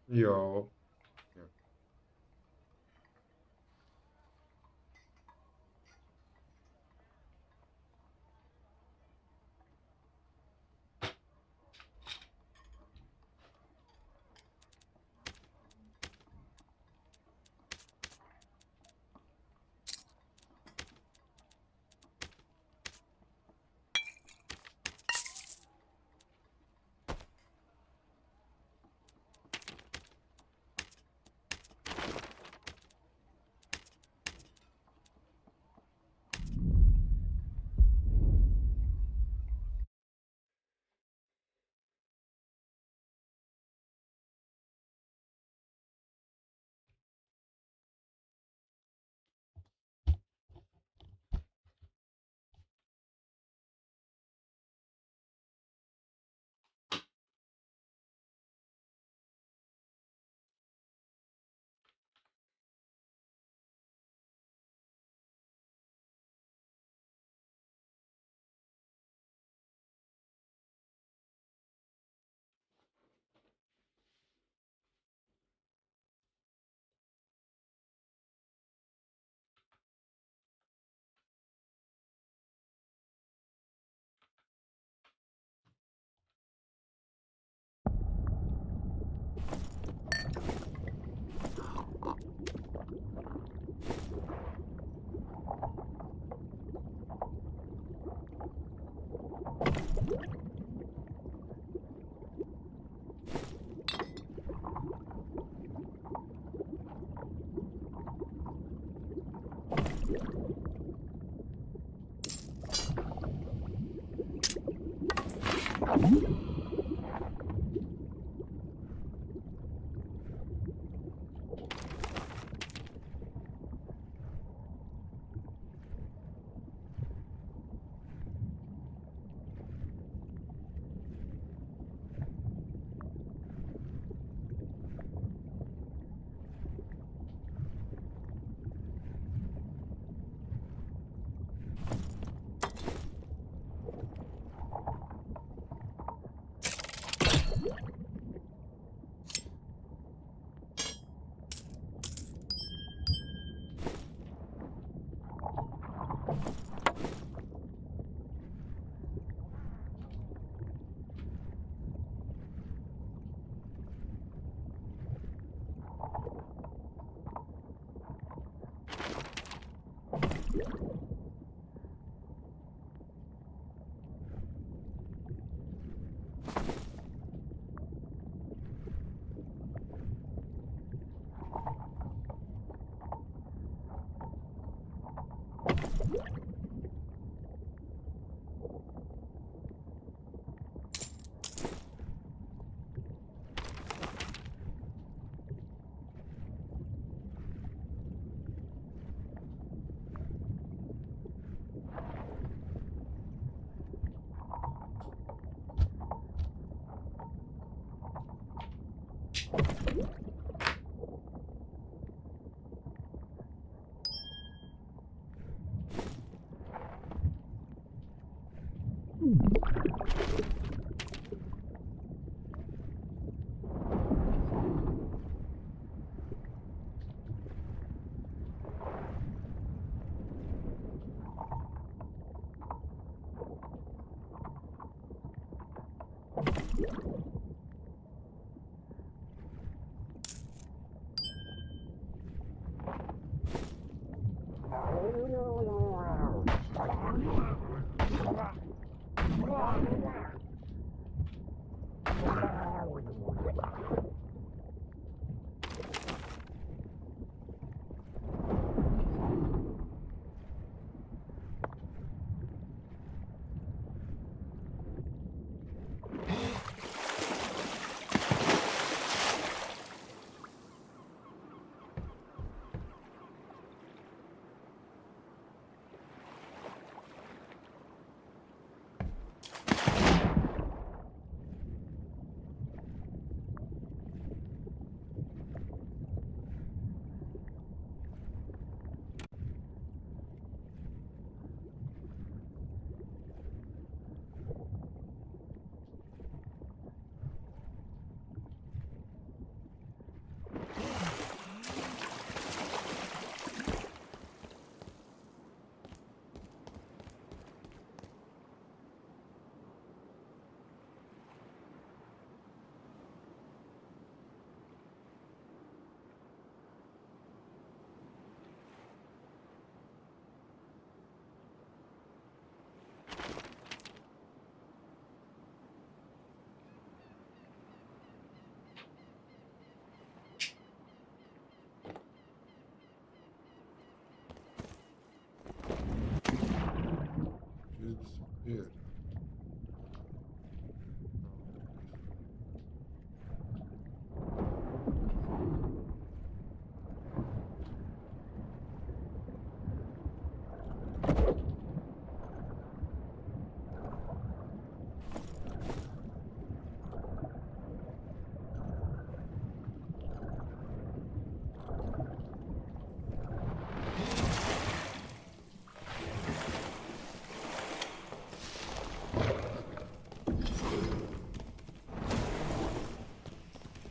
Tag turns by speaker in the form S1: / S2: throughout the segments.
S1: Ja. Ja.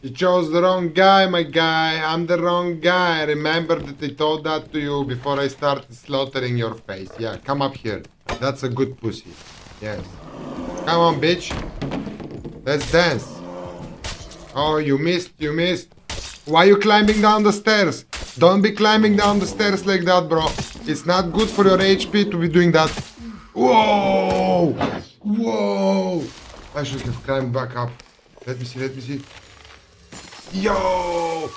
S1: You chose the wrong guy, my guy. I'm the wrong guy. Remember that I told that to you before I started slaughtering your face. Yeah, come up here. That's a good pussy. Yes. Come on, bitch. Let's dance. Oh, you missed. You missed. Why are you climbing down the stairs? Don't be climbing down the stairs like that, bro. It's not good for your HP to be doing that. Whoa! Whoa! I should have climbed back up. Let me see, let me see. Yo!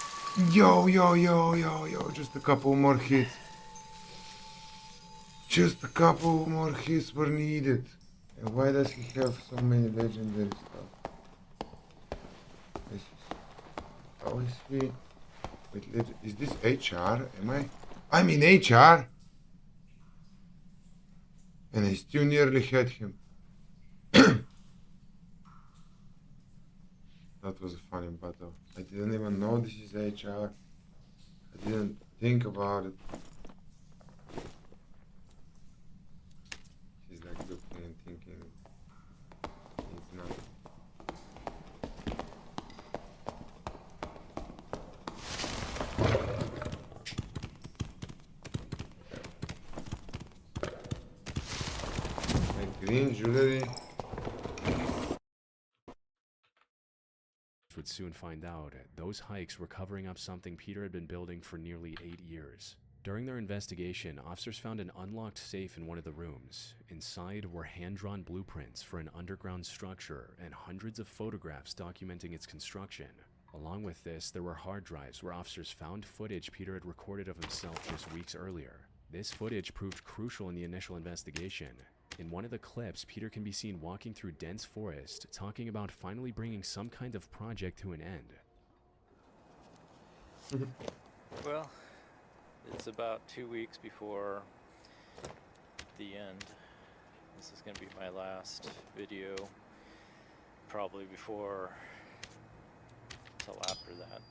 S1: Yo, yo, yo, yo, yo. Just a couple more hits. Just a couple more hits were needed. And why does he have so many legendary stuff? How is he? Wait, is this HR? Am I? I'm in HR! And I still nearly had him. That was a funny battle. I didn't even know this is HR. I didn't think about it. He's like looking and thinking. It's not. Like green jewelry.
S2: Would soon find out those hikes were covering up something Peter had been building for nearly 8 years. During their investigation, officers found an unlocked safe in one of the rooms. Inside were hand-drawn blueprints for an underground structure and hundreds of photographs documenting its construction. Along with this, there were hard drives where officers found footage Peter had recorded of himself just weeks earlier. This footage proved crucial in the initial investigation. In one of the clips, Peter can be seen walking through dense forest, talking about finally bringing some kind of project to an end.
S3: Well, it's about 2 weeks before the end. This is going to be my last video, probably before till after that.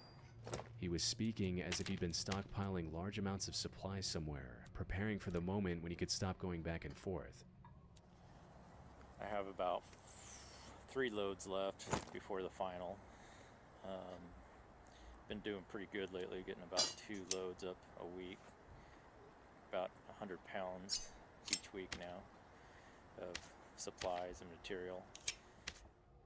S2: He was speaking as if he'd been stockpiling large amounts of supplies somewhere, preparing for the moment when he could stop going back and forth.
S3: I have about 3 loads left before the final. Been doing pretty good lately, getting about 2 loads up a week. About 100 pounds each week now of supplies and material.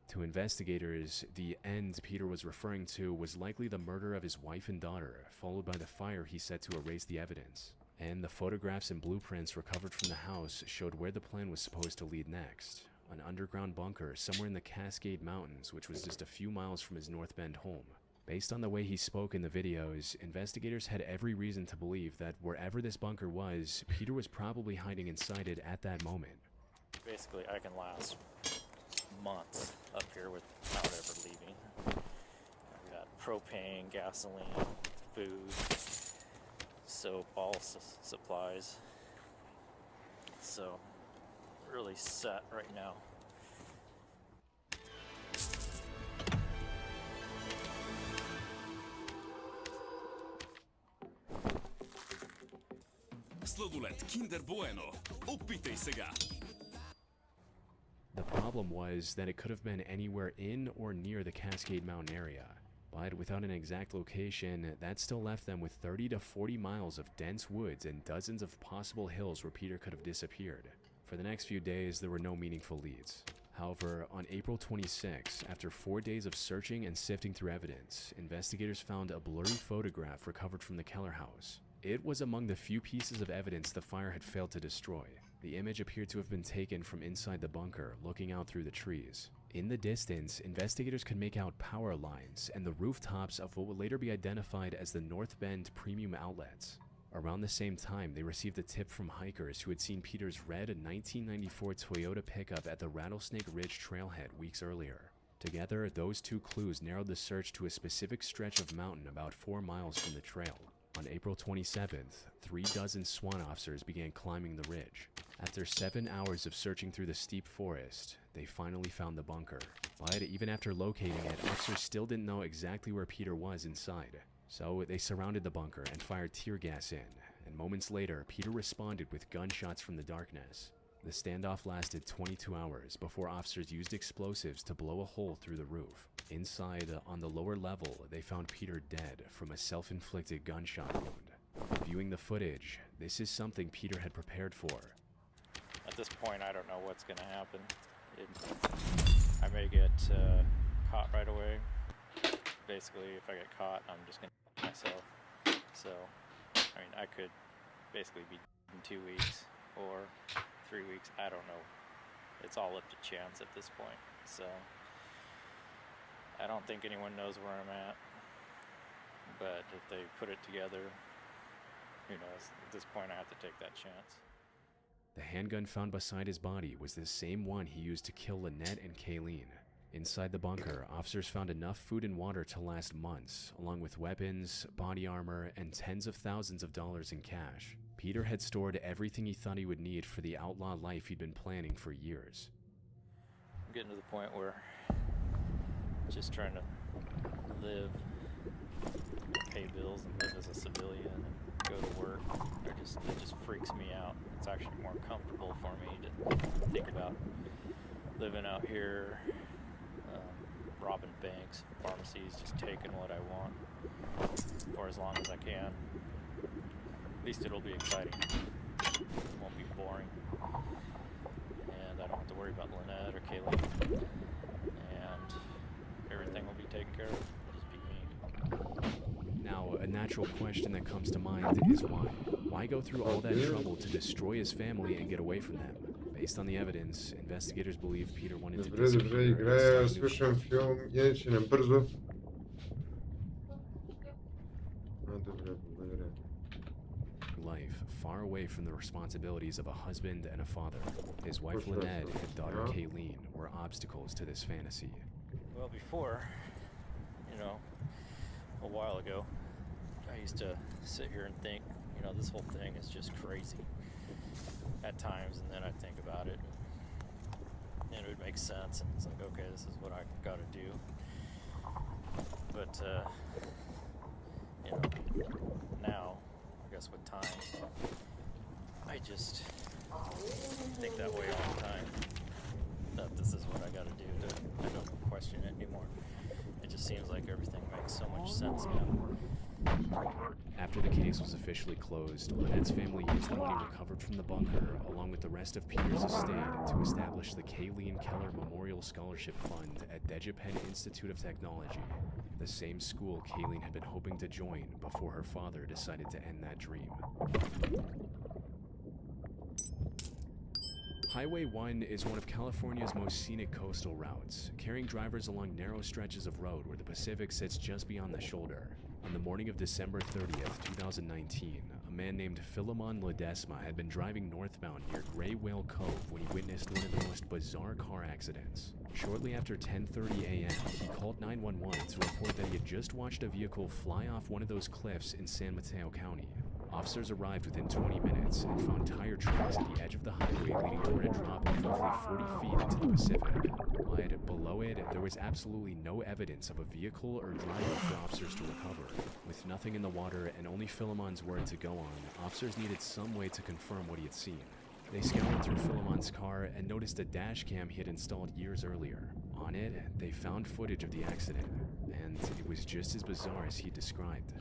S2: To investigators, the end Peter was referring to was likely the murder of his wife and daughter, followed by the fire he set to erase the evidence. And the photographs and blueprints recovered from the house showed where the plan was supposed to lead next. An underground bunker somewhere in the Cascade Mountains, which was just a few miles from his North Bend home. Based on the way he spoke in the videos, investigators had every reason to believe that wherever this bunker was, Peter was probably hiding inside it at that moment.
S3: Basically, I can last months up here without ever leaving. I've got propane, gasoline, food, soap, all supplies. So, really set right now.
S4: Sladoled Kinder Bueno. Опитай сега!
S2: The problem was that it could have been anywhere in or near the Cascade Mountain area. But without an exact location, that still left them with 30 to 40 miles of dense woods and dozens of possible hills where Peter could have disappeared. For the next few days, there were no meaningful leads. However, on April 26, after 4 days of searching and sifting through evidence, investigators found a blurry photograph recovered from the Keller house. It was among the few pieces of evidence the fire had failed to destroy. The image appeared to have been taken from inside the bunker, looking out through the trees. In the distance, investigators could make out power lines and the rooftops of what would later be identified as the North Bend Premium Outlets. Around the same time, they received a tip from hikers who had seen Peter's red 1994 Toyota pickup at the Rattlesnake Ridge trailhead weeks earlier. Together, those two clues narrowed the search to a specific stretch of mountain about 4 miles from the trail. On April 27th, 36 SWAT officers began climbing the ridge. After 7 hours of searching through the steep forest, they finally found the bunker. But even after locating it, officers still didn't know exactly where Peter was inside. So they surrounded the bunker and fired tear gas in, and moments later, Peter responded with gunshots from the darkness. The standoff lasted 22 hours before officers used explosives to blow a hole through the roof. Inside, on the lower level, they found Peter dead from a self-inflicted gunshot wound. Viewing the footage, this is something Peter had prepared for.
S3: At this point, I don't know what's going to happen. I may get caught right away. Basically, if I get caught, I'm just going to kill myself. So, I mean, I could basically be in 2 weeks or 3 weeks. I don't know. It's all up to chance at this point. So, I don't think anyone knows where I'm at. But if they put it together, who knows? At this point, I have to take that chance.
S2: The handgun found beside his body was the same one he used to kill Lynette and Kayleen. Inside the bunker, officers found enough food and water to last months, along with weapons, body armor, and tens of thousands of dollars in cash. Peter had stored everything he thought he would need for the outlaw life he'd been planning for years.
S3: I'm getting to the point where I'm just trying to live, pay bills, and live as a civilian, and go to work. It just freaks me out. It's actually more comfortable for me to think about living out here, robbing banks, pharmacies, just taking what I want for as long as I can. At least it'll be exciting. It won't be boring. And I don't have to worry about Lynette or Kaylee. And everything will be taken care of. It'll just be me.
S2: Now, a natural question that comes to mind is why? Why go through all that trouble to destroy his family and get away from them? Based on the evidence, investigators believe Peter wanted to
S1: Dobrze,
S2: disappear and
S1: grę,
S2: start a new
S1: słyszę film, jedźcie nam bardzo. No dobra, dobra.
S2: life far away from the responsibilities of a husband and a father. His wife
S1: Proszę
S2: Lynette
S1: bardzo.
S2: and daughter
S1: No.
S2: Kayleen were obstacles to this fantasy.
S3: Well, before, a while ago, I used to sit here and think, this whole thing is just crazy at times, and then I'd think about it, and it would make sense, and it's like, okay, this is what I gotta do. But, now, I guess with time, I just think that way all the time, that this is what I gotta do. I don't question it anymore. It just seems like everything makes so much sense now.
S2: After the case was officially closed, Lynette's family used the money recovered from the bunker, along with the rest of Peter's estate, to establish the Kayleen Keller Memorial Scholarship Fund at DeJaPenn Institute of Technology, the same school Kayleen had been hoping to join before her father decided to end that dream. Highway 1 is one of California's most scenic coastal routes, carrying drivers along narrow stretches of road where the Pacific sits just beyond the shoulder. On the morning of December 30th, 2019, a man named Philemon Ledesma had been driving northbound near Gray Whale Cove when he witnessed one of the most bizarre car accidents. Shortly after 10:30 a.m., he called 911 to report that he had just watched a vehicle fly off one of those cliffs in San Mateo County. Officers arrived within 20 minutes and found tire tracks at the edge of the highway leading toward a drop of roughly 40 feet into the Pacific. But below it, there was absolutely no evidence of a vehicle or driver for officers to recover. With nothing in the water and only Philemon's word to go on, officers needed some way to confirm what he had seen. They scoured through Philemon's car and noticed a dash cam he had installed years earlier. On it, they found footage of the accident, and it was just as bizarre as he described.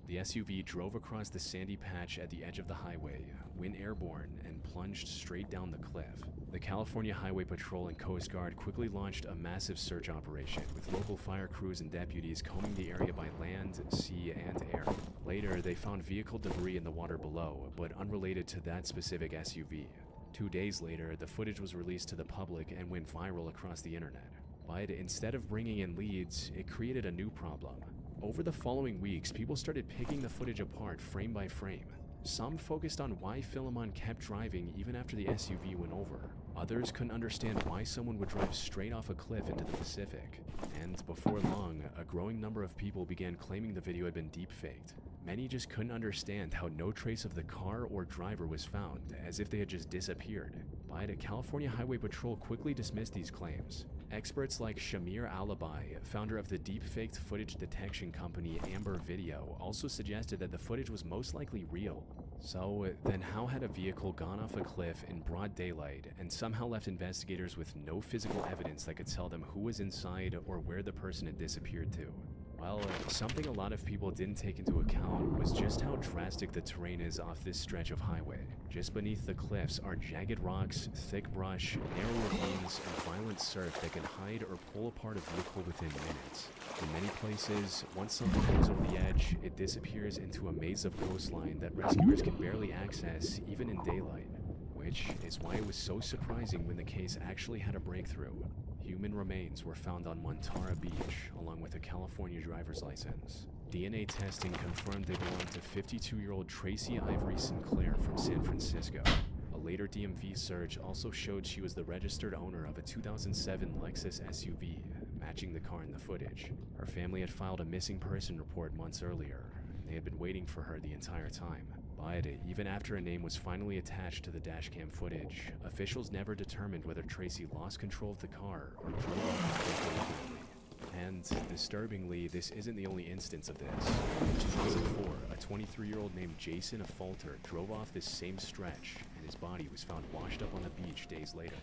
S2: The SUV drove across the sandy patch at the edge of the highway, went airborne, and plunged straight down the cliff. The California Highway Patrol and Coast Guard quickly launched a massive search operation, with local fire crews and deputies combing the area by land, sea, and air. Later, they found vehicle debris in the water below, but unrelated to that specific SUV. 2 days later, the footage was released to the public and went viral across the internet. But instead of bringing in leads, it created a new problem. Over the following weeks, people started picking the footage apart frame by frame. Some focused on why Philemon kept driving even after the SUV went over. Others couldn't understand why someone would drive straight off a cliff into the Pacific. And before long, a growing number of people began claiming the video had been deep-faked. Many just couldn't understand how no trace of the car or driver was found, as if they had just disappeared. But California Highway Patrol quickly dismissed these claims. Experts like Shamir Alibi, founder of the deep-faked footage detection company Amber Video, also suggested that the footage was most likely real. So then how had a vehicle gone off a cliff in broad daylight and somehow left investigators with no physical evidence that could tell them who was inside or where the person had disappeared to? Well, something a lot of people didn't take into account was just how drastic the terrain is off this stretch of highway. Just beneath the cliffs are jagged rocks, thick brush, narrow ravines, and violent surf that can hide or pull apart a vehicle within minutes. In many places, once something goes over the edge, it disappears into a maze of coastline that rescuers can barely access even in daylight. Which is why it was so surprising when the case actually had a breakthrough. Human remains were found on Montara Beach, along with a California driver's license. DNA testing confirmed they belonged to 52-year-old Tracy Ivory Sinclair from San Francisco. A later DMV search also showed she was the registered owner of a 2007 Lexus SUV, matching the car in the footage. Her family had filed a missing person report months earlier, and they had been waiting for her the entire time. But even after a name was finally attached to the dashcam footage, officials never determined whether Tracy lost control of the car or drove off deliberately. And disturbingly, this isn't the only instance of this. In 2004, a 23-year-old named Jason Affolter drove off this same stretch, and his body was found washed up on the beach days later.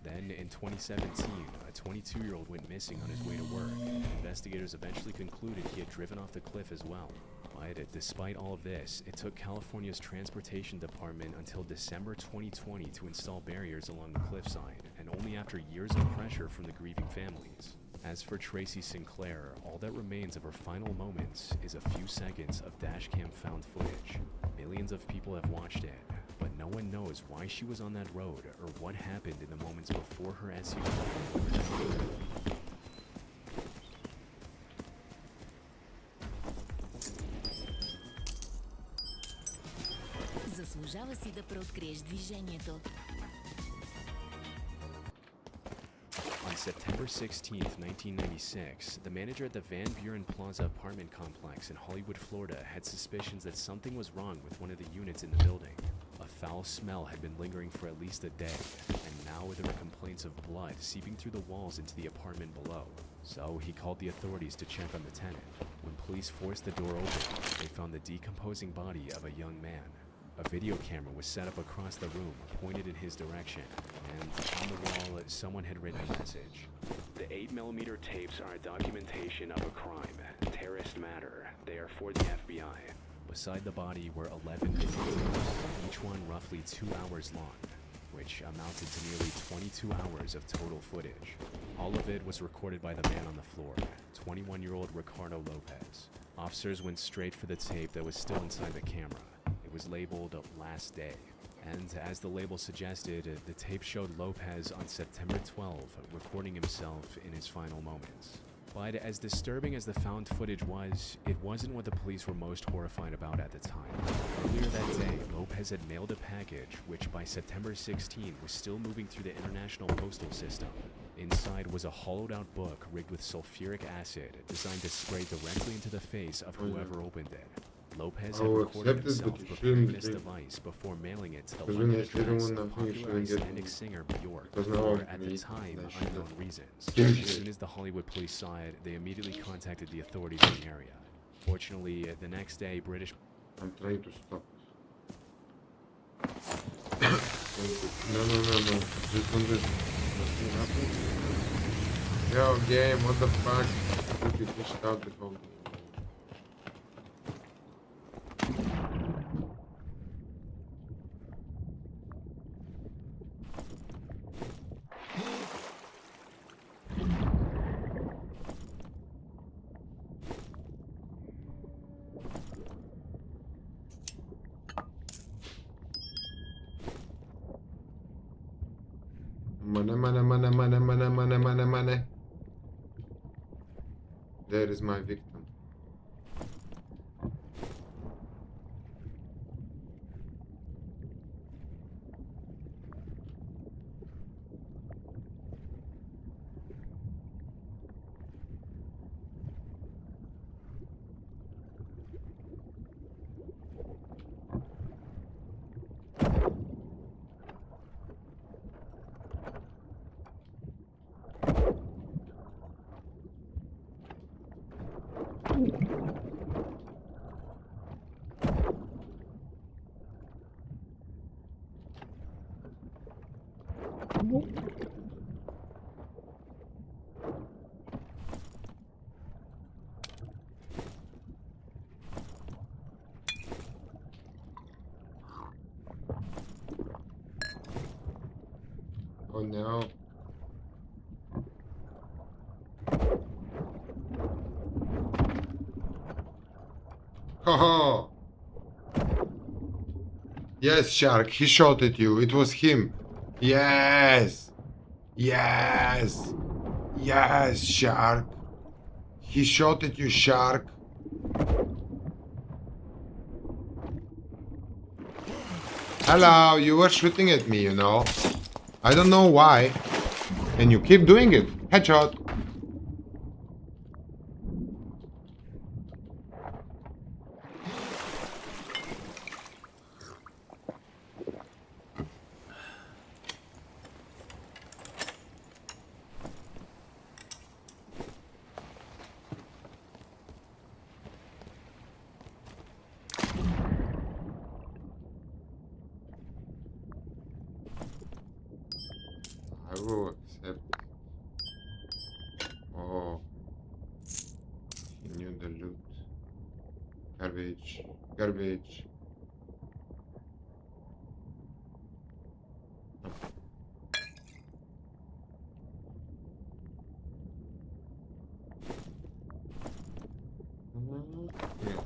S2: Then, in 2017, a 22-year-old went missing on his way to work. Investigators eventually concluded he had driven off the cliff as well. But despite all of this, it took California's Transportation Department until December 2020 to install barriers along the cliffside, and only after years of pressure from the grieving families. As for Tracy Sinclair, all that remains of her final moments is a few seconds of dashcam found footage. Millions of people have watched it, but no one knows why she was on that road or what happened in the moments before her SUV.
S5: Заслужава си да преоткриеш движението.
S2: On September 16, 1996, the manager at the Van Buren Plaza apartment complex in Hollywood, Florida, had suspicions that something was wrong with one of the units in the building. A foul smell had been lingering for at least a day, and now there were complaints of blood seeping through the walls into the apartment below. So he called the authorities to check on the tenant. When police forced the door open, they found the decomposing body of a young man. A video camera was set up across the room, pointed in his direction, and on the wall, someone had written a message. The 8mm tapes are a documentation of a crime. Terrorist matter. They are for the FBI. Beside the body were 11 video tapes, each one roughly 2 hours long, which amounted to nearly 22 hours of total footage. All of it was recorded by the man on the floor, 21-year-old Ricardo Lopez. Officers went straight for the tape that was still inside the camera. It was labeled Last Day. And as the label suggested, the tape showed Lopez on September 12, recording himself in his final moments. But as disturbing as the found footage was, it wasn't what the police were most horrified about at the time. Earlier that day, Lopez had mailed a package which by September 16 was still moving through the international postal system. Inside was a hollowed-out book rigged with sulfuric acid designed to spray directly into the face of whoever opened it. Lopez had recorded himself preparing this device before mailing it to the London address of popular Icelandic singer Björk for, at the time, unknown reasons. As soon as the Hollywood police saw it, they immediately contacted the authorities in the area. Fortunately, the next day, British...
S1: I'm trying to stop. No. Just don't do it. Nothing happened. Yo, game, what the fuck? I think you pushed out the whole game. Money. There is my victim. Oh no. Haha. Yes, Shark, he shot at you. It was him. Yes. Yes. Yes, Shark. He shot at you, Shark. Hello, you were shooting at me, you know. I don't know why. And you keep doing it. Headshot. I will accept. Oh. He knew the loot. Garbage. Garbage. Yeah.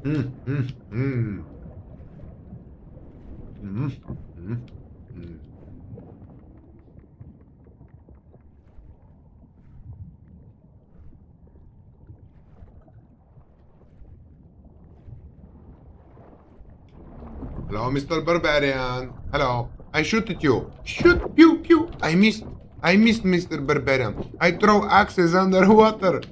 S1: Mm, mm, mm. Mm, mm, mm. Hello, Mr. Barbarian. Hello. I shoot at you. Shoot, pew, pew. I missed. I missed, Mr. Barbarian. I throw axes underwater.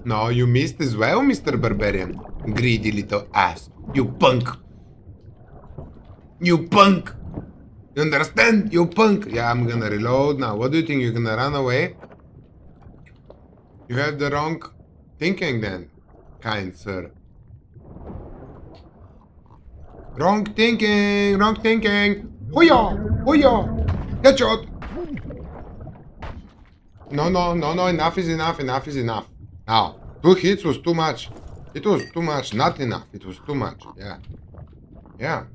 S1: No, you missed as well, Mr. Barbarian. Greedy little ass. You punk. You punk. You understand? You punk. Yeah, I'm gonna reload now. What do you think? You're gonna run away? You have the wrong thinking then, kind sir. Wrong thinking. Wrong thinking. Hoo-yah! Hoo-yah! Headshot! No, no, no, no. Enough is enough. Enough is enough. Now, 2 hits was too much. It was too much. Not enough. It was too much. Yeah. Yeah.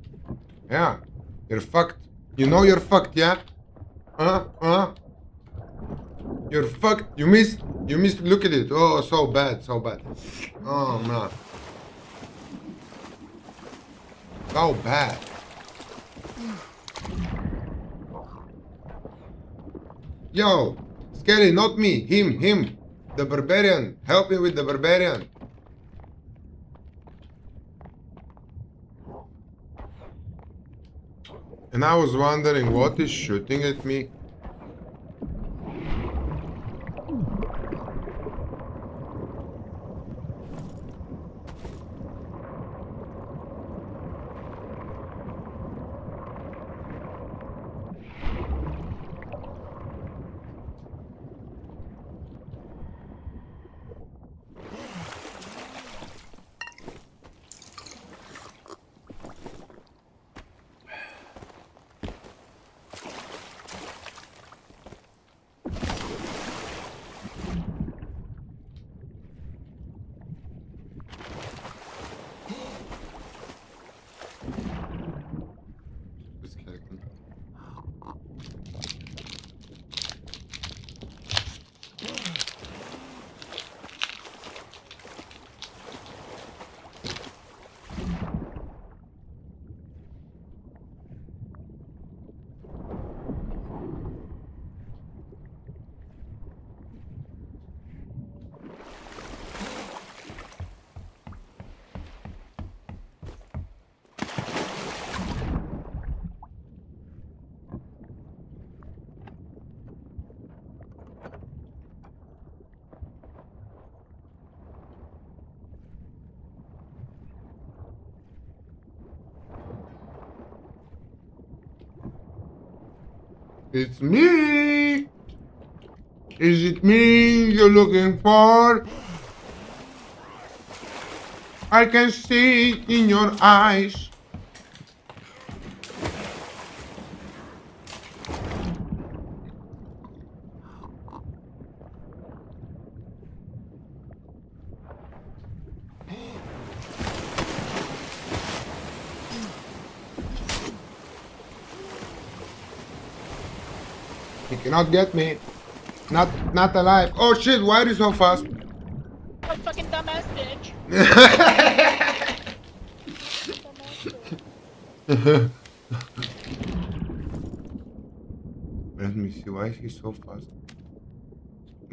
S1: Yeah. You're fucked. You know you're fucked, yeah? You're fucked. You missed. You missed. Look at it. Oh, so bad. So bad. Oh, man. So bad. Yo. Skelly, not me. Him. The barbarian. Help me with the barbarian. And I was wondering what is shooting at me. It's me! Is it me you're looking for? I can see it in your eyes. He cannot get me. Not alive. Oh shit, why are you so fast?
S6: What fucking dumbass bitch.
S1: Let me see, why is he so fast?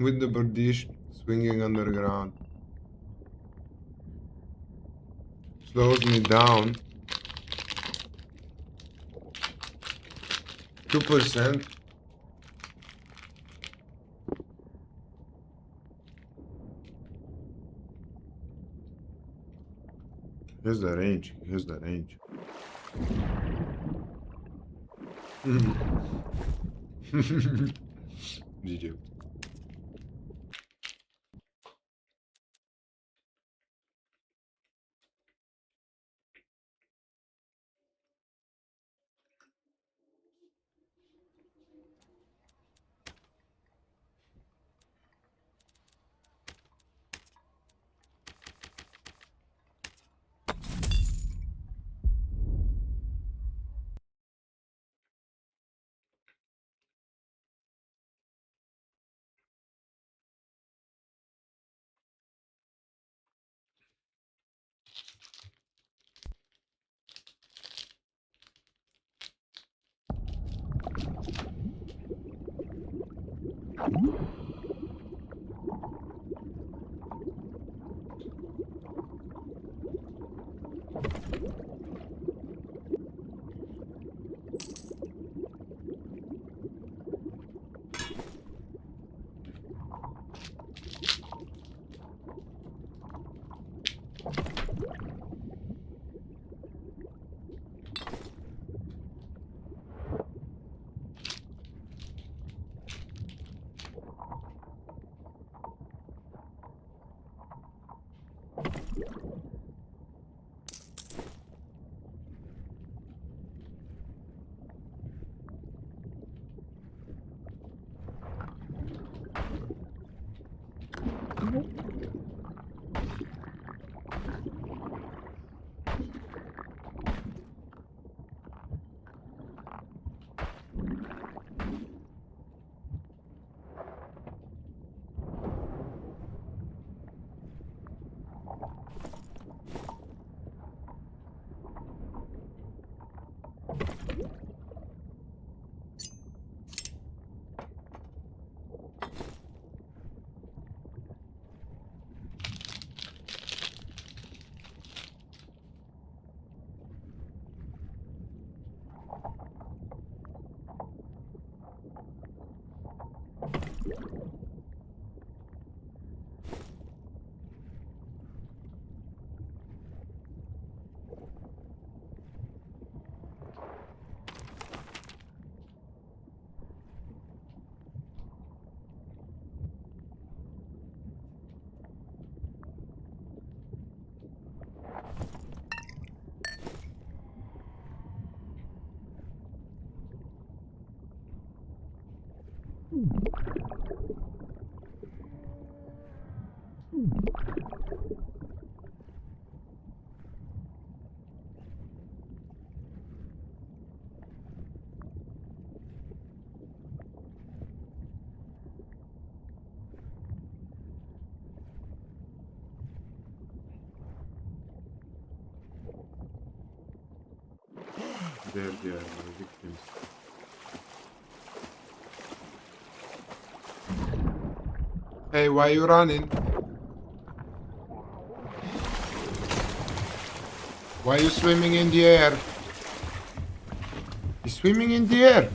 S1: With the Bardish swinging underground. Slows me down. 2%. Here's the range. Here's the range. GG. There they are, my victims. Hey, why you running? Why you swimming in the air? You're swimming in the air.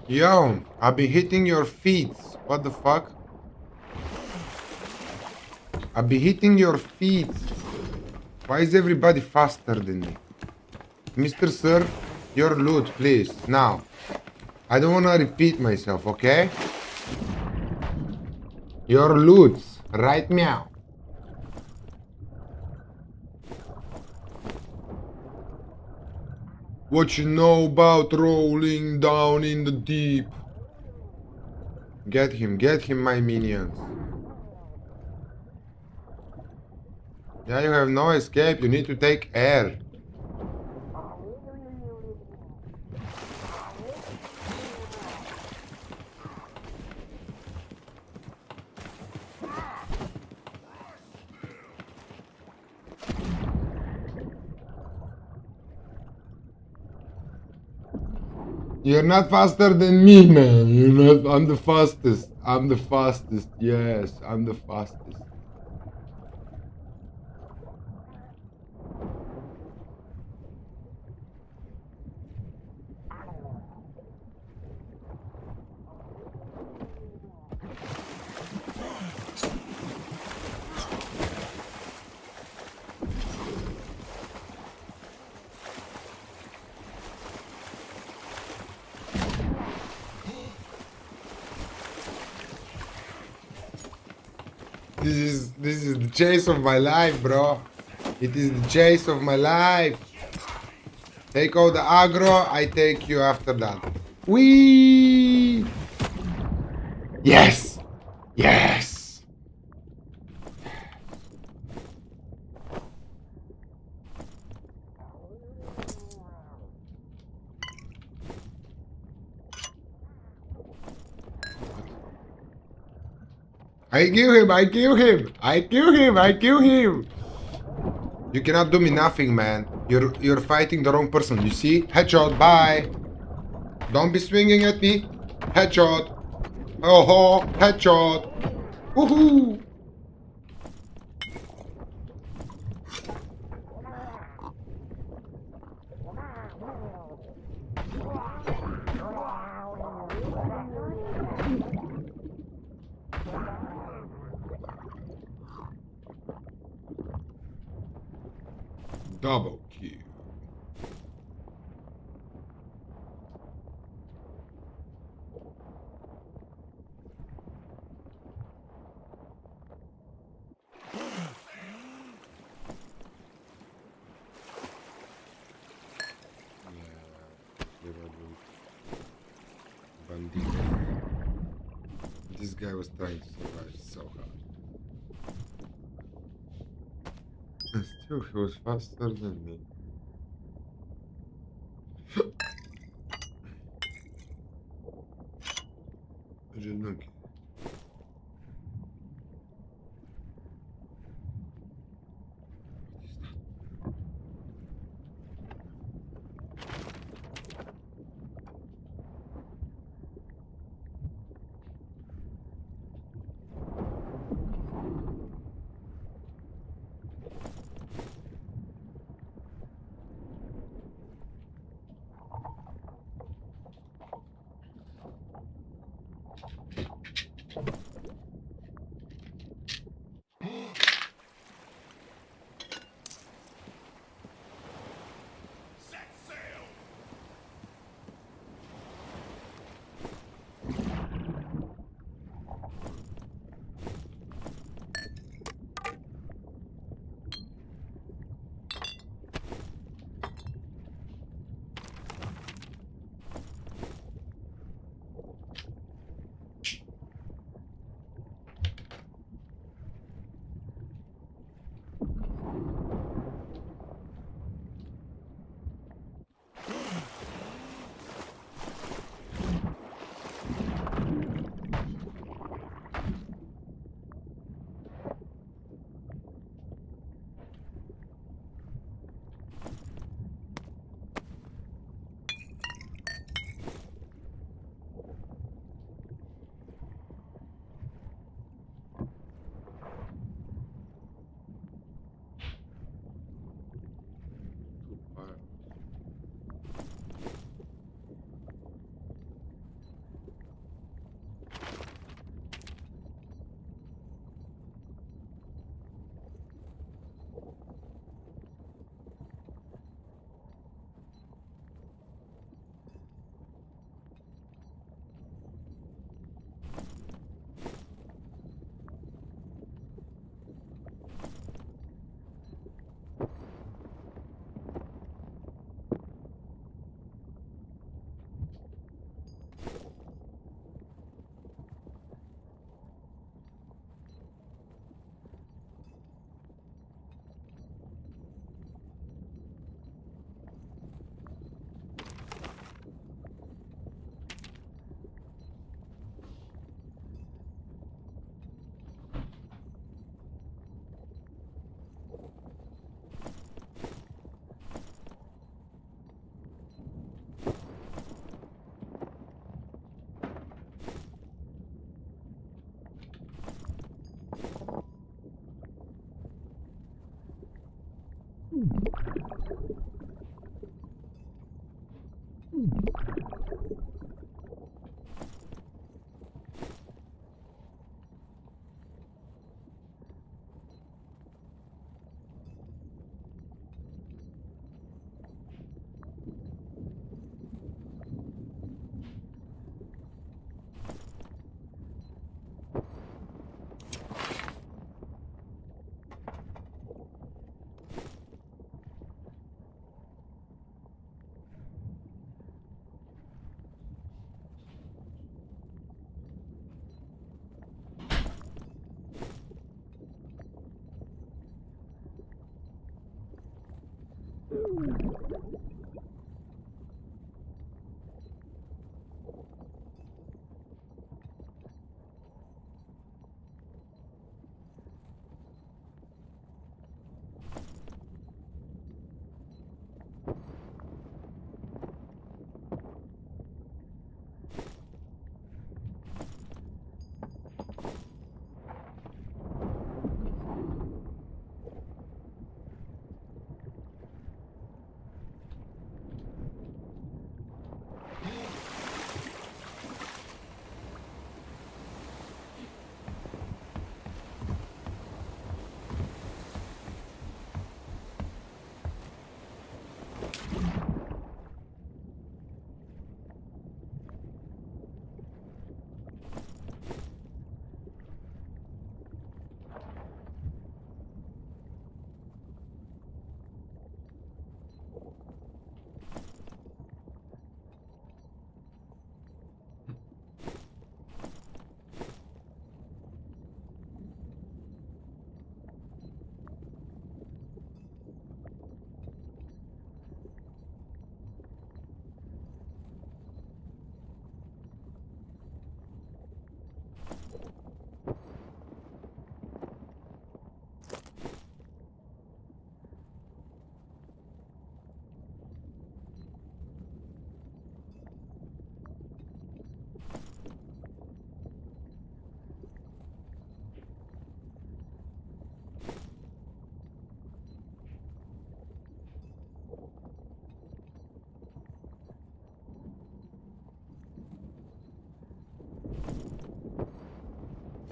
S1: Yo, I've been hitting your feet. What the fuck? I'll be hitting your feet. Why is everybody faster than me? Mr. Sir, your loot, please. Now. I don't want to repeat myself, okay? Your loots. Right meow. What you know about rolling down in the deep? Get him, my minions. Yeah, you have no escape. You need to take air. You're not faster than me, man. You're not. I'm the fastest. I'm the fastest. Yes, I'm the fastest. This is the chase of my life, bro. It is the chase of my life. Take out the aggro, I take you after that. Whee! Yes! Yes! I kill him, I kill him, I kill him, I kill him. You cannot do me nothing, man. You're fighting the wrong person. You see? Headshot, bye. Don't be swinging at me. Headshot. Oh ho, headshot. Woohoo! Double kill. This guy was trying to survive so hard. And still, he was faster than me. Одиноки.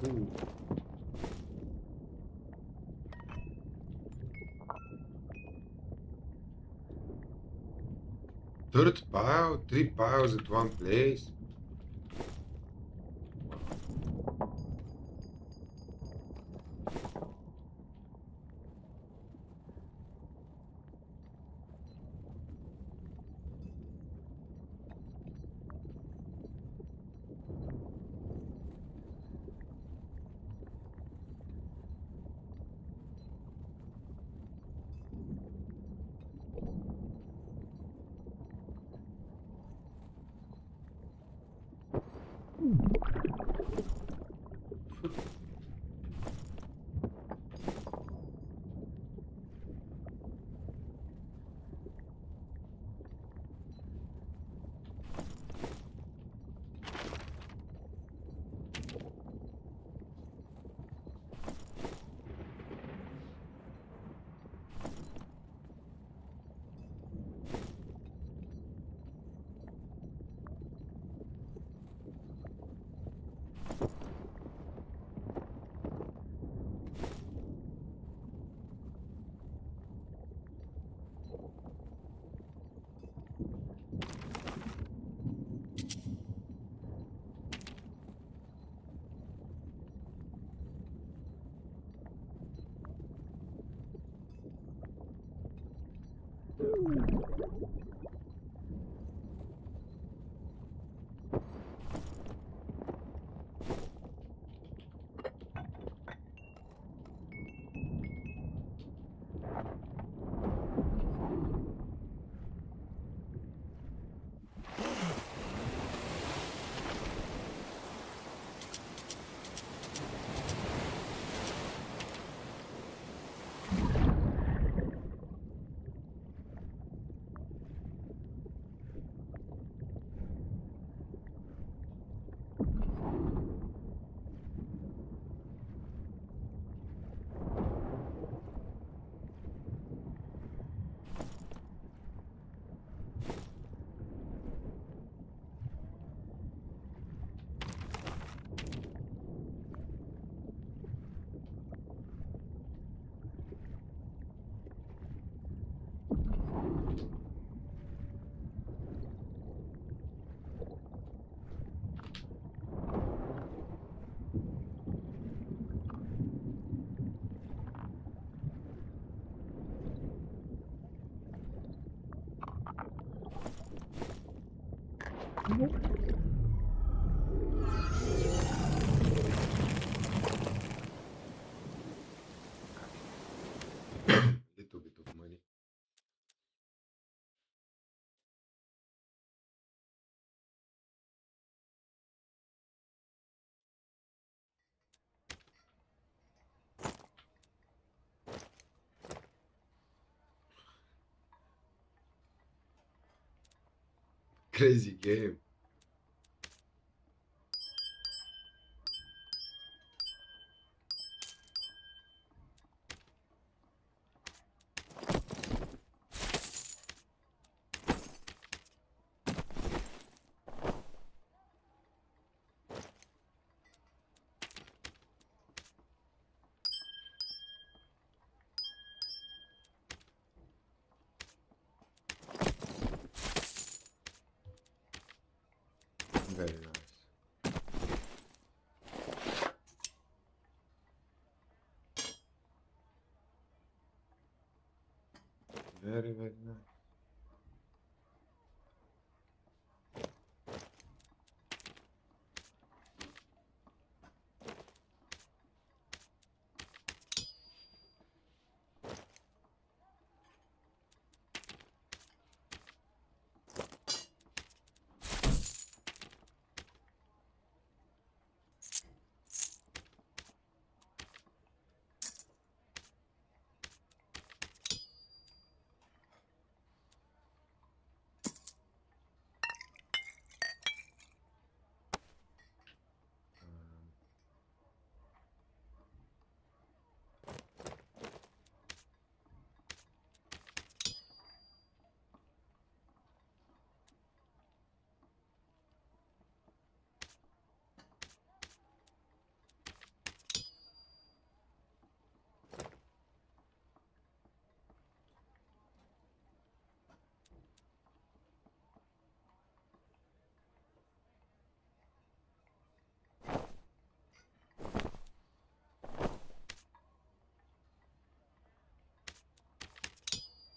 S1: Ooh. Third pile? 3 piles at one place? Little bit of money. Crazy game. Very nice. Very, very nice.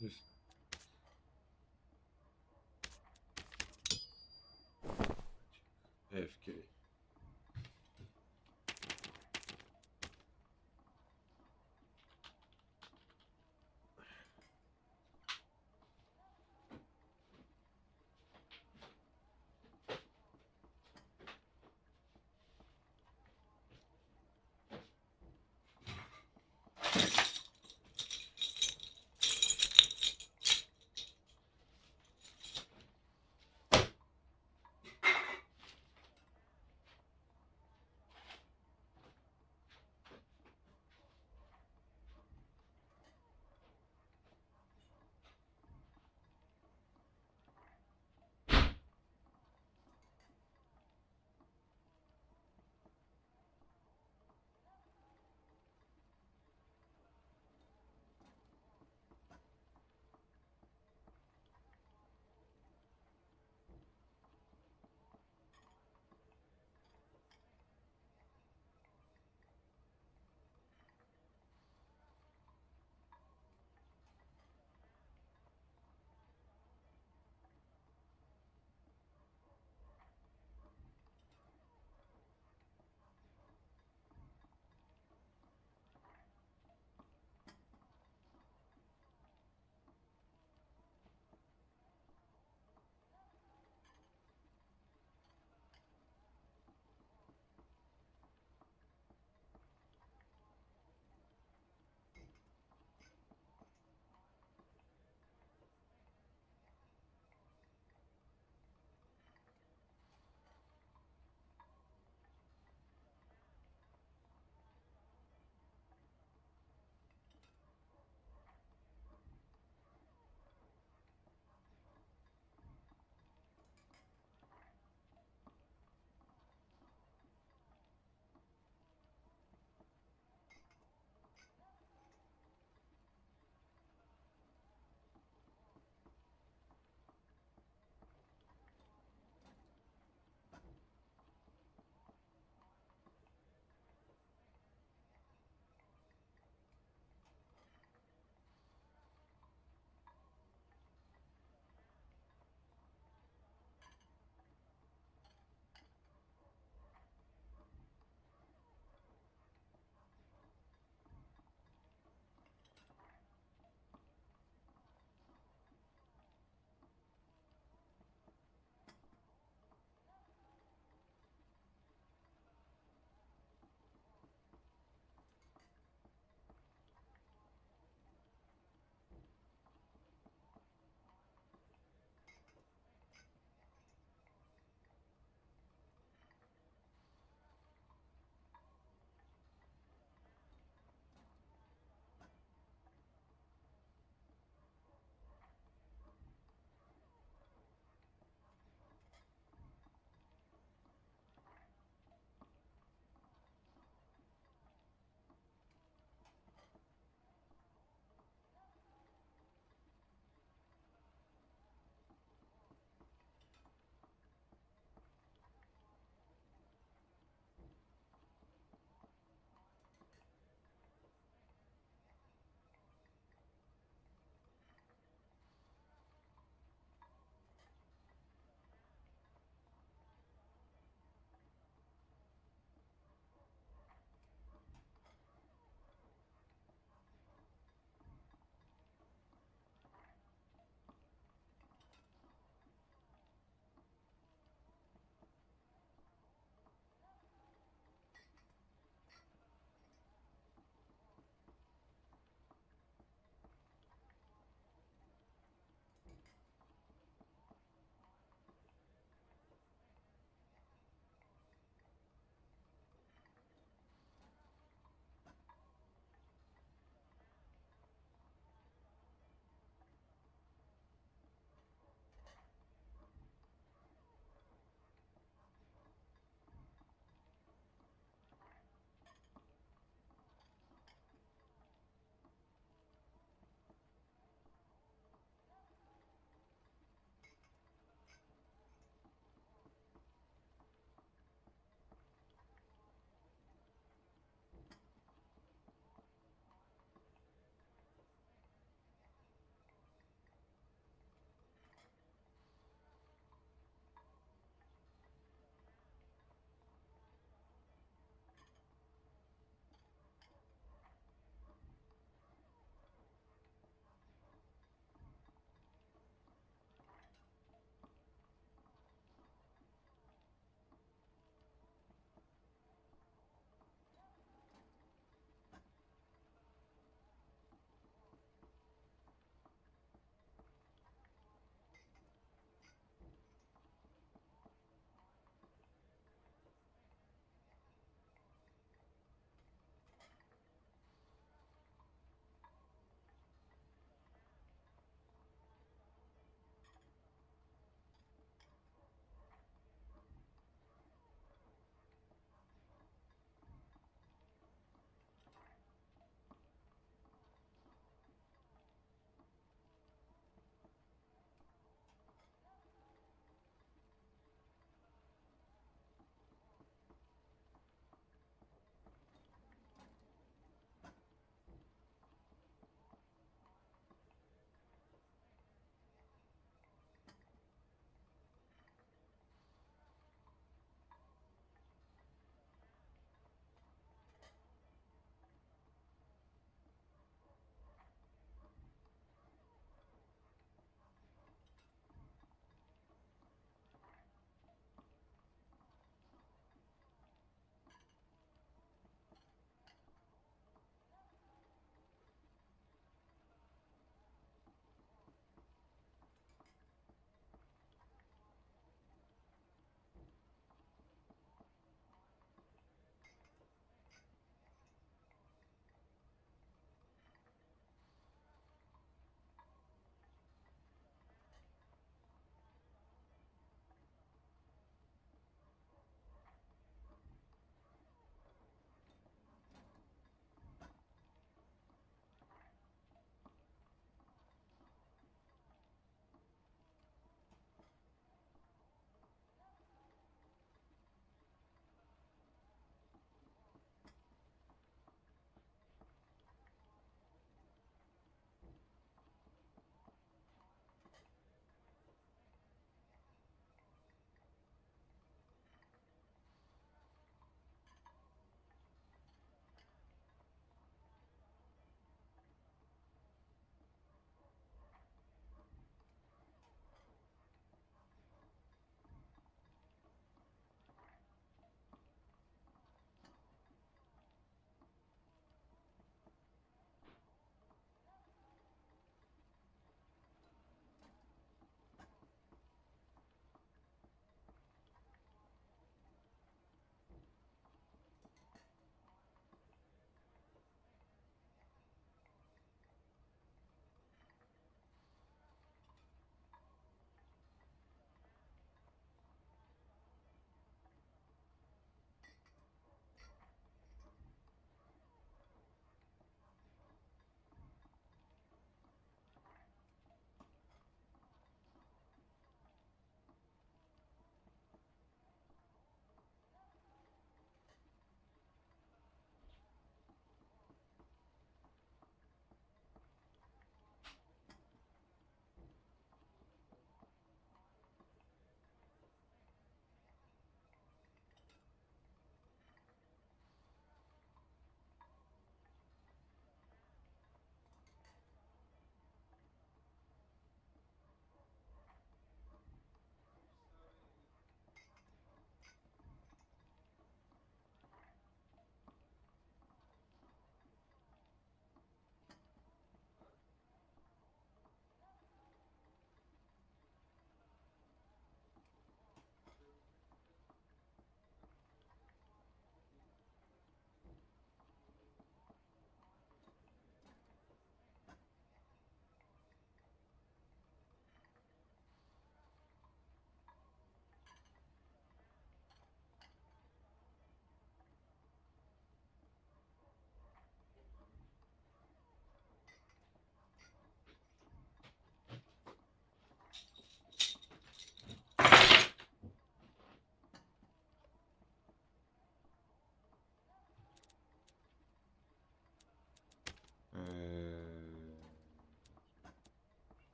S1: Just AFK.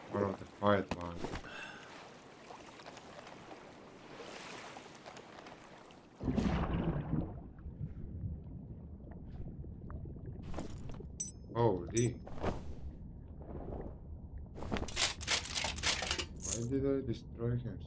S1: One of the quiet ones. Holy. Why did I destroy him?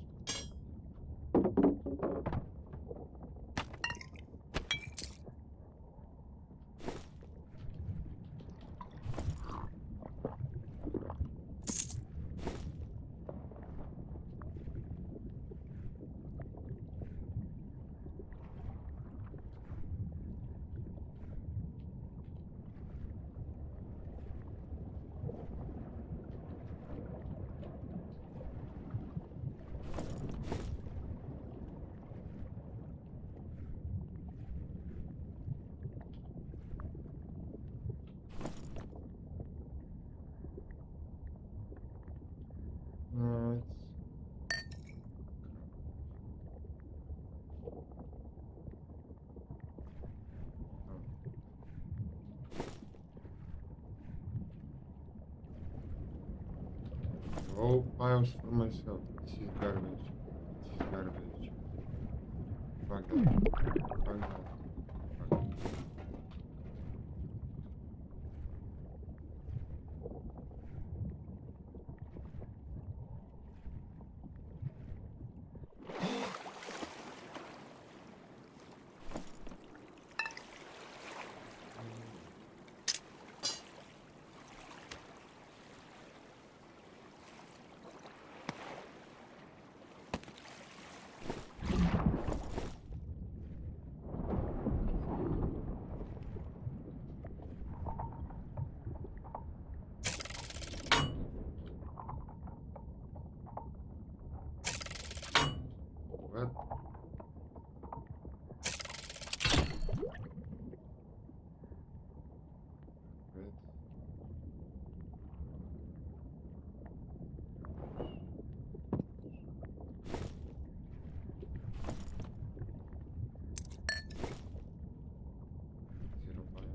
S1: No, all files for myself. This is garbage. This is garbage. Fuck that. Fuck that. Fuck that. What? Wait. Zero files.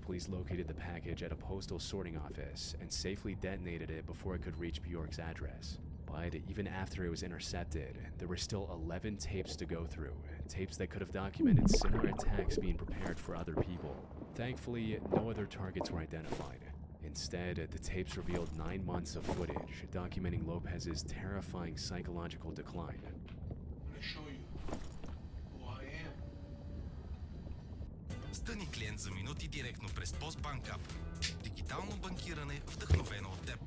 S2: Police located the package at a postal sorting office and safely detonated it before it could reach Bjork's address. But even after it was intercepted, there were still 11 tapes to go through, tapes that could have documented similar attacks being prepared for other people. Thankfully, no other targets were identified. Instead, the tapes revealed 9 months of footage documenting Lopez's terrifying psychological decline.
S7: I'm gonna show you who I am. Стани клиент за минути директно през Postbank App. Дигитално банкиране, вдъхновено от теб.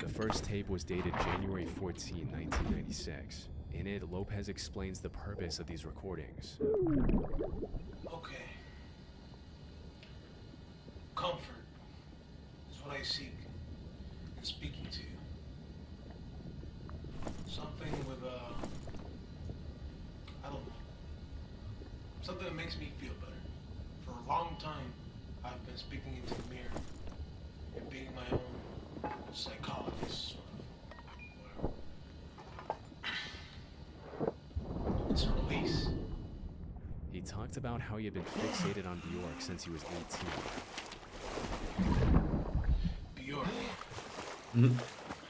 S2: The first tape was dated January 14, 1996. In it, Lopez explains the purpose of these recordings.
S8: Okay. Comfort is what I seek in speaking to you. Something with I don't know. Something that makes me feel better. For a long time, I've been speaking into the mirror and being my own psychologist, sort of. Whatever. It's a release.
S2: He talked about how he had been fixated on Bjork since he was 18.
S8: Bjork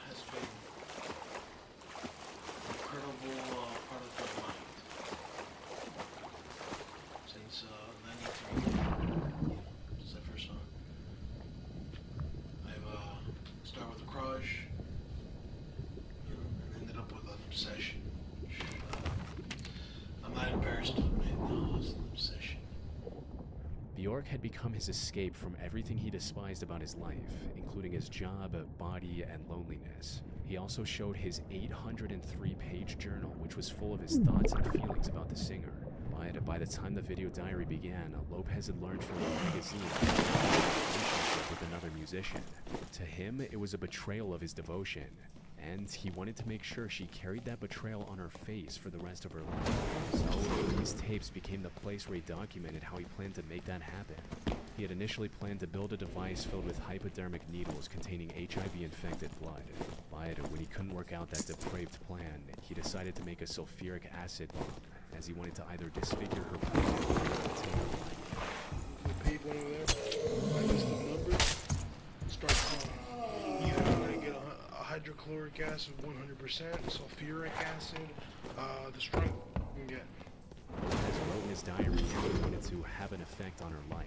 S8: has been incredible part of my mind since '93. Since I first saw her. I've started with a crush, and ended up with an obsession. I'm not embarrassed to admit, no, it's an obsession.
S2: Bjork had become his escape from everything he despised about his life, including his job, body, and loneliness. He also showed his 803-page journal, which was full of his thoughts and feelings about the singer. But by the time the video diary began, Lopez had learned from the magazine about his relationship with another musician. To him, it was a betrayal of his devotion, and he wanted to make sure she carried that betrayal on her face for the rest of her life. So these tapes became the place where he documented how he planned to make that happen. He had initially planned to build a device filled with hypodermic needles containing HIV-infected blood. But when he couldn't work out that depraved plan, he decided to make a sulfuric acid bomb, as he wanted to either disfigure her body or take her life.
S8: The paid one over there, I list the numbers, start calling. Either I'm gonna get a hydrochloric acid 100%, sulfuric acid, the strength you can get.
S2: As he wrote in his diary, he wanted to have an effect on her life.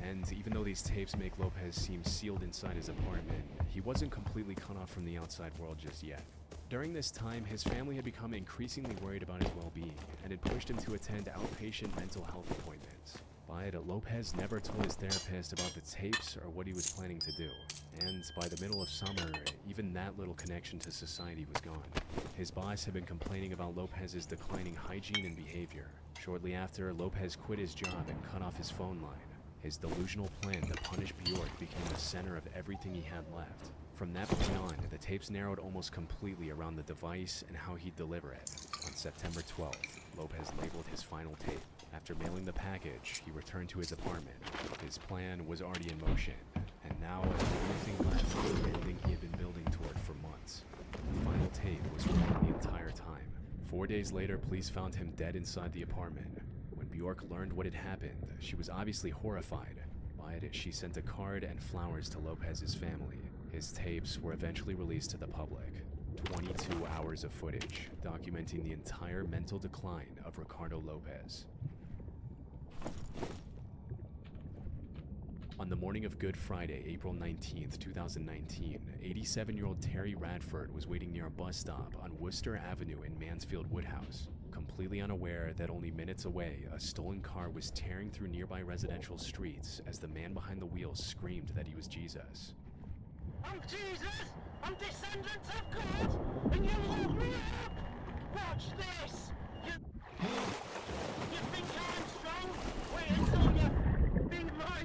S2: And even though these tapes make Lopez seem sealed inside his apartment, he wasn't completely cut off from the outside world just yet. During this time, his family had become increasingly worried about his well-being and had pushed him to attend outpatient mental health appointments. But Lopez never told his therapist about the tapes or what he was planning to do. And by the middle of summer, even that little connection to society was gone. His boss had been complaining about Lopez's declining hygiene and behavior. Shortly after, Lopez quit his job and cut off his phone line. His delusional plan to punish Bjork became the center of everything he had left. From that point on, the tapes narrowed almost completely around the device and how he'd deliver it. On September 12th, Lopez labeled his final tape. After mailing the package, he returned to his apartment. His plan was already in motion, and now the only thing left was the ending he had been building toward for months. The final tape was recorded the entire time. 4 days later, police found him dead inside the apartment. When Bjork learned what had happened, she was obviously horrified. But she sent a card and flowers to Lopez's family. His tapes were eventually released to the public. 22 hours of footage, documenting the entire mental decline of Ricardo Lopez. On the morning of Good Friday, April 19th, 2019, 87-year-old Terry Radford was waiting near a bus stop on Worcester Avenue in Mansfield Woodhouse, completely unaware that only minutes away, a stolen car was tearing through nearby residential streets as the man behind the wheel screamed that he was Jesus.
S6: I'm Jesus! I'm descendant of God! And you woke me up! Watch this! You think I'm strong? Wait until you be my...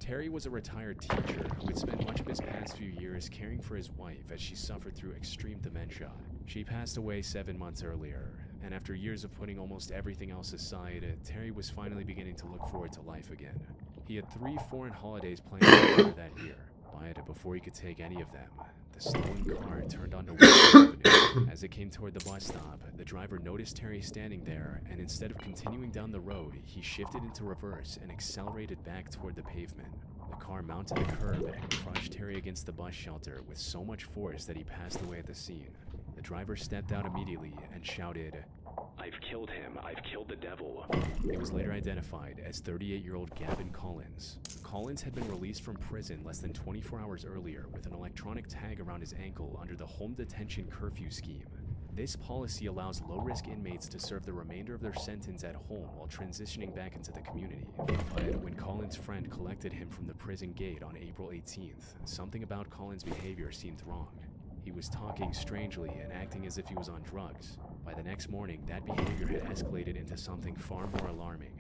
S2: Terry was a retired teacher who had spent much of his past few years caring for his wife as she suffered through extreme dementia. She passed away 7 months earlier, and after years of putting almost everything else aside, Terry was finally beginning to look forward to life again. He had 3 foreign holidays planned for that year, but before he could take any of them, the stolen car turned onto Worcester Avenue. As it came toward the bus stop, the driver noticed Terry standing there, and instead of continuing down the road, he shifted into reverse and accelerated back toward the pavement. The car mounted the curb and crushed Terry against the bus shelter with so much force that he passed away at the scene. The driver stepped out immediately and shouted, I've killed him. I've killed the devil. He was later identified as 38-year-old Gavin Collins. Collins had been released from prison less than 24 hours earlier with an electronic tag around his ankle under the home detention curfew scheme. This policy allows low-risk inmates to serve the remainder of their sentence at home while transitioning back into the community. But when Collins' friend collected him from the prison gate on April 18th, something about Collins' behavior seemed wrong. He was talking strangely and acting as if he was on drugs. By the next morning, that behavior had escalated into something far more alarming.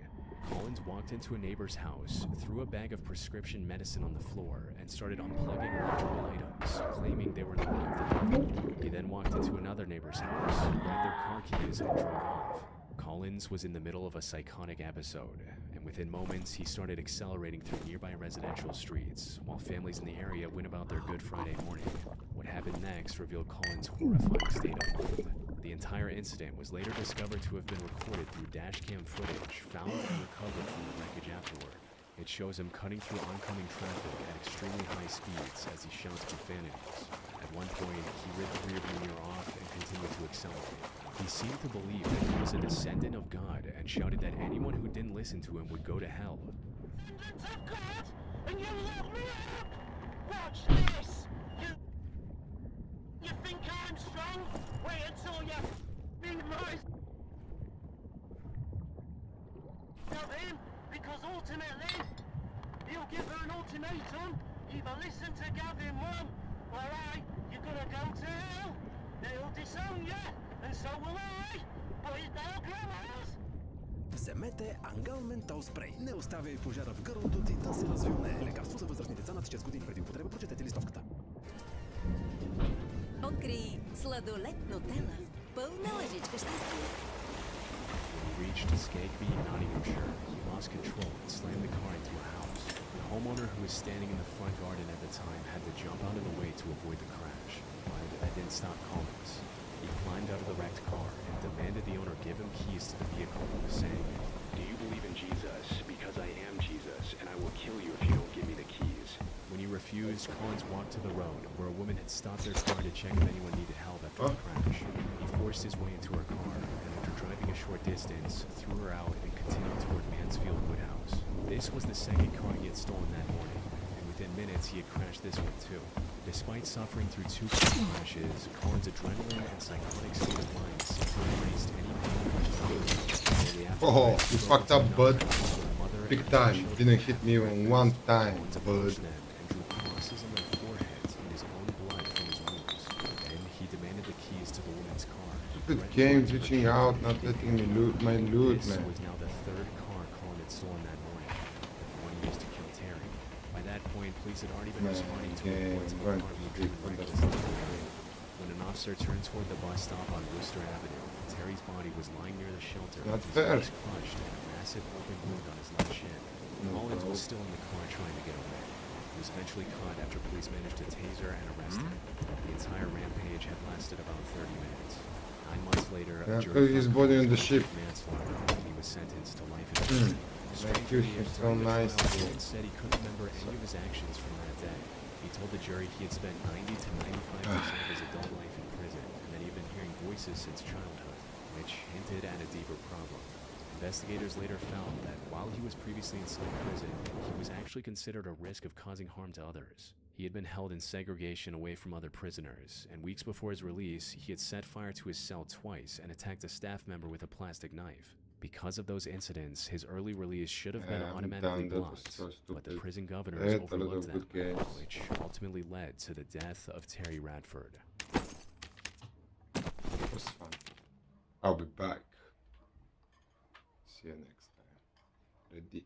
S2: Collins walked into a neighbor's house, threw a bag of prescription medicine on the floor, and started unplugging electrical items, claiming they were the work of the devil. He then walked into another neighbor's house, grabbed their car keys, and drove off. Collins was in the middle of a psychotic episode, and within moments he started accelerating through nearby residential streets, while families in the area went about their Good Friday morning. What happened next revealed Collins' horrifying state of mind. The entire incident was later discovered to have been recorded through dashcam footage found and recovered from the wreckage afterward. It shows him cutting through oncoming traffic at extremely high speeds as he shouts profanities. At one point, he ripped the rearview mirror off and continued to accelerate. He seemed to believe that he was a descendant of God and shouted that anyone who didn't listen to him would go to hell.
S6: Descendants of God, and you lock me up! Watch this! You think I'm strong? Wait until you meet my... Not him, because ultimately, he'll give her an ultimatum. Either listen to Gavin Mum, or you're gonna go to hell. They'll disown you, and so will I. But they'll grow us.
S9: Вземете Ангъл Ментол спрей. Не оставяй пожара в гърлото ти да се развилне. Лекарство за възрастни деца над 6 години преди употреба. Прочетете листовката.
S5: Откри сладолет Нутела. Пълна лъжичка щастие.
S2: When he reached Skegby, Nottinghamshire, he lost control and slammed the car into a house. The homeowner who was standing in the front garden at the time had to jump out of the way to avoid the crash, but that didn't stop Collins. He climbed out of the wrecked car and demanded the owner give him keys to the vehicle, saying, "Do you believe in Jesus? Because I am Jesus, and I will kill you if you don't give me the keys." When he refused, Collins walked to the road, where a woman had stopped their car to check if anyone needed help after the crash. He forced his way into her car, and after driving a short distance, threw her out and continued toward Mansfield Woodhouse. This was the second car he had stolen that morning, and within minutes he had crashed this one too. Despite suffering through 2 car crashes, Collins' adrenaline and psychotic state of mind simply erased any pain.
S1: Oh, you fucked up, bud. Big time. Didn't hit me even one time, bud.
S2: And drew crosses on their foreheads in his own blood from his wounds. Then he demanded the keys to the woman's car.
S1: Stupid games reaching out, not letting me loot my loot,
S2: This
S1: man.
S2: was now the 3rd car Collins had stolen that morning, the one he used to kill Terry. By that point, police had already been responding to reports of a car being driven recklessly. When an officer turned toward the bus stop on Worcester Avenue, Terry's body was lying near the shelter,
S1: Not
S2: with his
S1: fair.
S2: face crushed and a massive open wound on his left shin. Collins was still in the car trying to get away. He was eventually caught after police managed to taser and arrest him. The entire rampage had lasted about 30 minutes. 9 months later, a
S1: Yeah,
S2: jury
S1: put his
S2: found
S1: body on
S2: Collins
S1: the ship.
S2: guilty of manslaughter, and he was sentenced to life in prison.
S1: Thank you, he's so nice.
S2: Collins said he couldn't remember any of his actions from that day. He told the jury he had spent 90 to 95% of his adult life in prison, and that he had been hearing voices since childhood, which hinted at a deeper problem. Investigators later found that while he was previously inside prison, he was actually considered a risk of causing harm to others. He had been held in segregation away from other prisoners, and weeks before his release, he had set fire to his cell twice and attacked a staff member with a plastic knife. Because of those incidents, his early release should have been
S1: Yeah, I'm
S2: automatically
S1: done. That was
S2: blocked,
S1: so
S2: but the
S1: stupid.
S2: prison
S1: They
S2: governors
S1: had a lot of
S2: overlooked
S1: good
S2: them,
S1: games.
S2: which ultimately led to the death of Terry Radford.
S1: It was fun. I'll be back. See you next time. Ready.